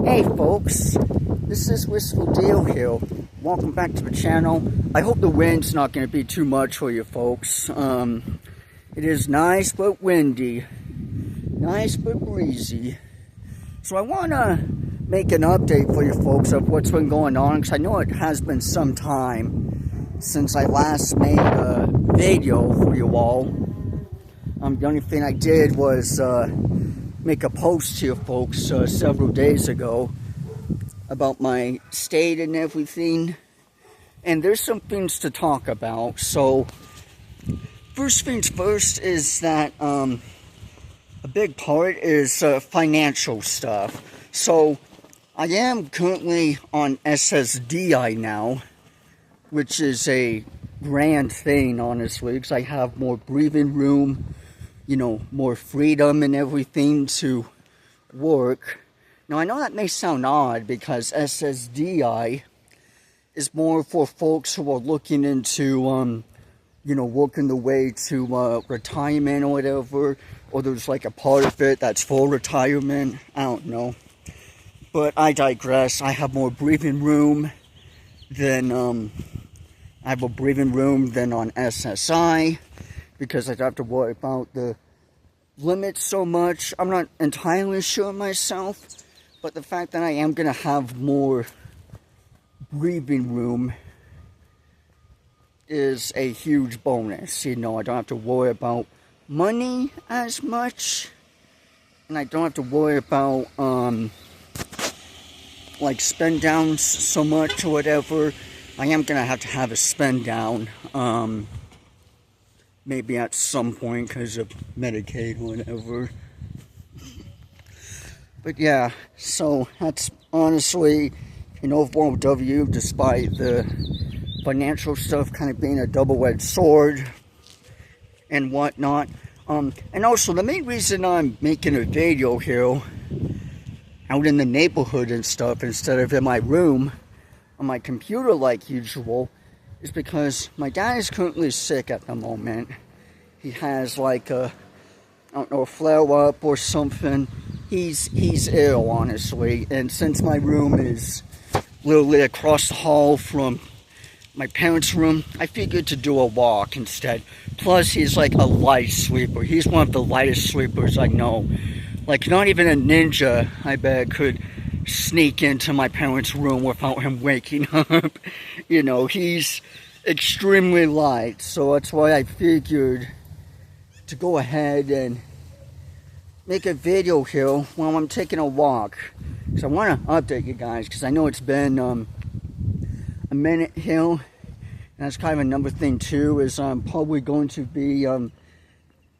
Hey folks, this is Wistful Dale here. Welcome back to the channel. I hope the wind's not going to be too much for you folks. It is nice but windy. Nice but breezy. So I want to make an update for you folks of what's been going on, because I know it has been some time since I last made a video for you all. The only thing I did was make a post to you folks several days ago about my state and everything, and there's some things to talk about. So first things first is that a big part is financial stuff. So I am currently on SSDI now, which is a grand thing, honestly, because I have more breathing room, you know, more freedom and everything to work. Now, I know that may sound odd because SSDI is more for folks who are looking into, you know, working the way to retirement or whatever, or there's like a part of it that's for retirement. I don't know. But I digress. I have more breathing room than, I have a breathing room than on SSI, because I don't have to worry about the limits so much. I'm not entirely sure myself, but the fact that I am going to have more breathing room is a huge bonus. You know, I don't have to worry about money as much, and I don't have to worry about, like, spend downs so much or whatever. I am going to have a spend down, maybe at some point because of Medicaid or whatever. But yeah, so that's honestly an overall W, despite the financial stuff kind of being a double-edged sword and whatnot. And also, the main reason I'm making a video here out in the neighborhood and stuff instead of in my room on my computer like usual is because my dad is currently sick at the moment. He has like a, I don't know, a flare-up or something. He's ill, honestly. And since my room is literally across the hall from my parents' room, I figured to do a walk instead. Plus, he's like a light sleeper. He's one of the lightest sleepers I know. Like, not even a ninja, I bet, could sneak into my parents' room without him waking up. You know, he's extremely light, so that's why I figured to go ahead and make a video here while I'm taking a walk. So I want to update you guys, because I know it's been a minute here, and that's kind of another thing too, is I'm probably going to be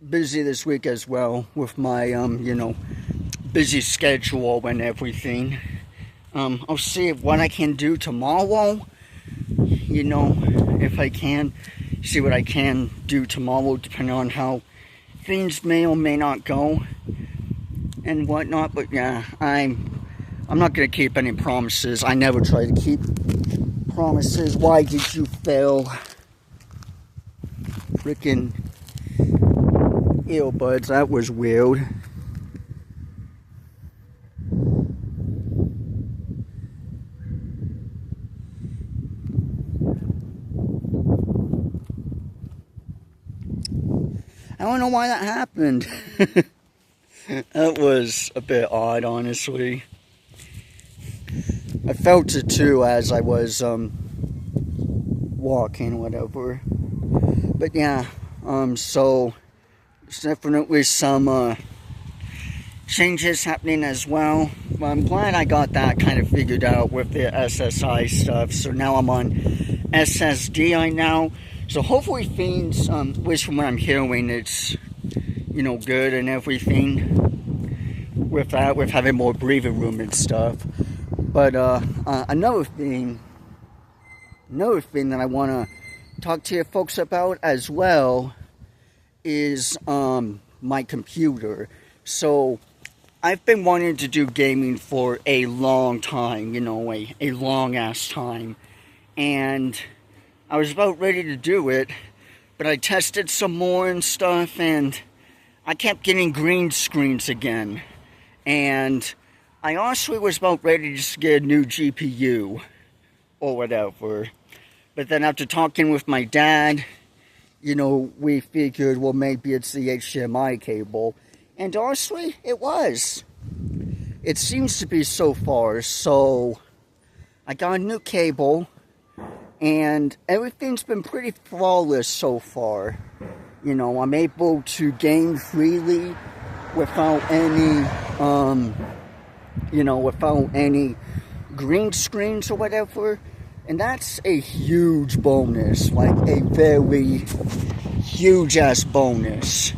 busy this week as well with my, you know, busy schedule and everything. I'll see what I can do tomorrow, you know, if I can. See what I can do tomorrow, depending on how things may or may not go and whatnot. But yeah, I'm not going to keep any promises. I never try to keep promises. Why did you fail? Freaking earbuds, that was weird. I don't know why that happened. That was a bit odd, honestly. I felt it too as I was walking, whatever. But yeah, so there's definitely some changes happening as well. But I'm glad I got that kind of figured out with the SSI stuff. So now I'm on SSDI now. So hopefully things, which from what I'm hearing, it's, you know, good and everything with that, with having more breathing room and stuff. But another thing that I want to talk to you folks about as well is my computer. So I've been wanting to do gaming for a long time, you know, a long ass time, and I was about ready to do it, but I tested some more and stuff, and I kept getting green screens again. And I honestly was about ready to just get a new GPU or whatever. But then after talking with my dad, you know, we figured, well, maybe it's the HDMI cable. And honestly, it was. It seems to be so far. So I got a new cable, and everything's been pretty flawless so far. You know, I'm able to game freely without any, without any green screens or whatever. And that's a huge bonus, like a very huge-ass bonus.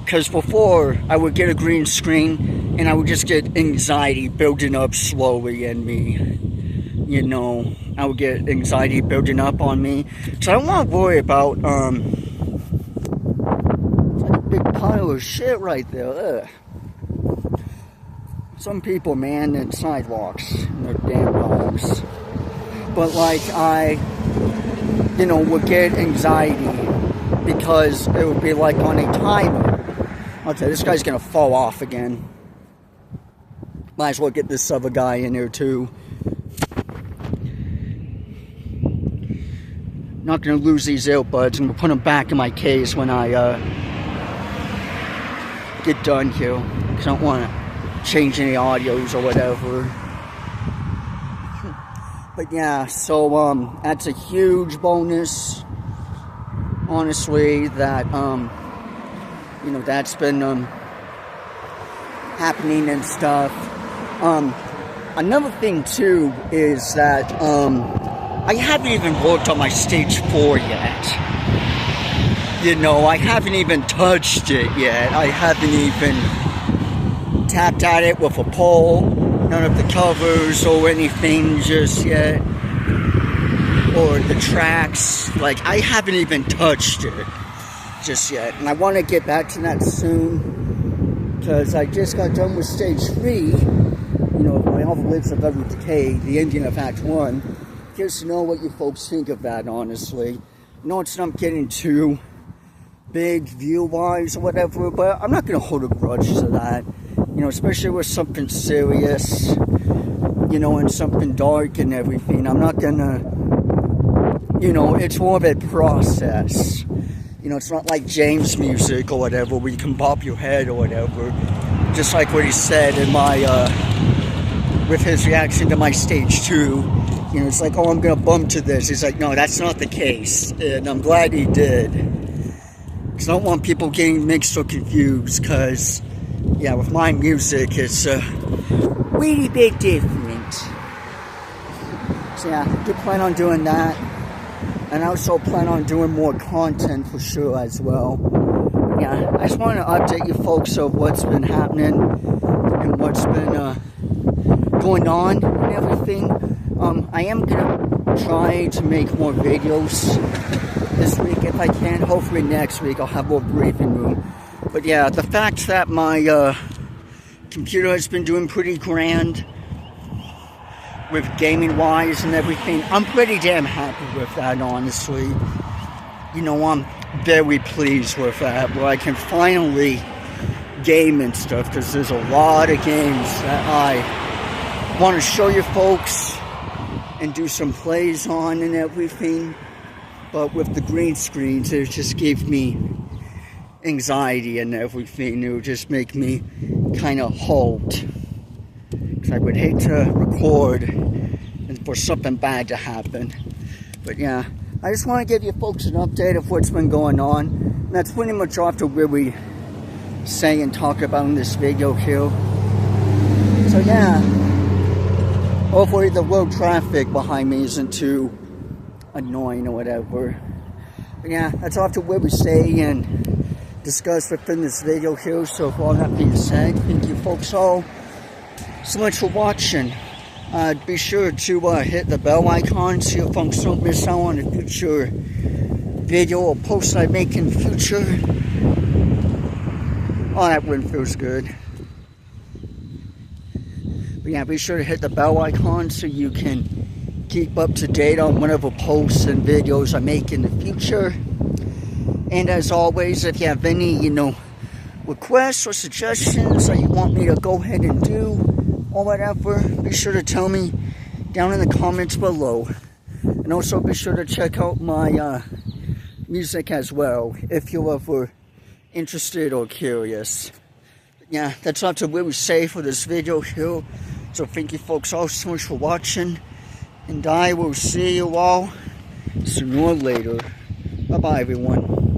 Because before, I would get a green screen, and I would just get anxiety building up slowly in me. You know, I would get anxiety building up on me. So I don't want to worry about, it's like a big pile of shit right there. Ugh. Some people, man, in sidewalks, and their damn dogs. But like I, would get anxiety because it would be like on a timer. Okay, this guy's gonna fall off again. Might as well get this other guy in there too. Not gonna lose these earbuds. I'm gonna put them back in my case when I get done here, because I don't want to change any audios or whatever. But yeah, so that's a huge bonus, honestly, that that's been happening and stuff. Another thing too is that I haven't even worked on my stage 4 yet. You know, I haven't even touched it yet. I haven't even tapped at it with a pole. None of the covers or anything just yet. Or the tracks. Like, I haven't even touched it just yet. And I want to get back to that soon. Because I just got done with stage 3. My All the Lives of Every Decay, the ending of Act 1. Curious to know what you folks think of that, honestly. It's not getting too big view-wise or whatever, but I'm not going to hold a grudge to that. Especially with something serious, and something dark and everything. I'm not gonna, it's more of a process. It's not like James music or whatever, where you can bop your head or whatever. Just like what he said in my, with his reaction to my stage 2. It's like, oh, I'm gonna bump to this. He's like, no, that's not the case. And I'm glad he did. Because I don't want people getting mixed or confused, because yeah, with my music, it's really big different. So yeah, I do plan on doing that. And I also plan on doing more content for sure as well. Yeah, I just want to update you folks of what's been happening and what's been going on and everything. I am going to try to make more videos this week if I can. Hopefully next week I'll have more breathing room. But yeah, the fact that my computer has been doing pretty grand with gaming-wise and everything, I'm pretty damn happy with that, honestly. I'm very pleased with that, where I can finally game and stuff, because there's a lot of games that I want to show you folks and do some plays on and everything. But with the green screens, it just gave me anxiety and everything. It would just make me kind of halt, because I would hate to record and for something bad to happen. But yeah, I just want to give you folks an update of what's been going on. And that's pretty much all to what we say and talk about in this video here. So yeah, hopefully the road traffic behind me isn't too annoying or whatever. But yeah, that's all to what we say and discuss within this video here. So with all that being said, thank you folks all so much for watching. Be sure to hit the bell icon so you folks don't miss out on a future video or post I make in the future. Oh, that one feels good. But yeah, be sure to hit the bell icon so you can keep up to date on whatever posts and videos I make in the future. And as always, if you have any, requests or suggestions that you want me to go ahead and do, or whatever, be sure to tell me down in the comments below. And also be sure to check out my music as well, if you're ever interested or curious. Yeah, that's all to really say for this video here. So thank you folks all so much for watching. And I will see you all sooner or later. Bye-bye, everyone.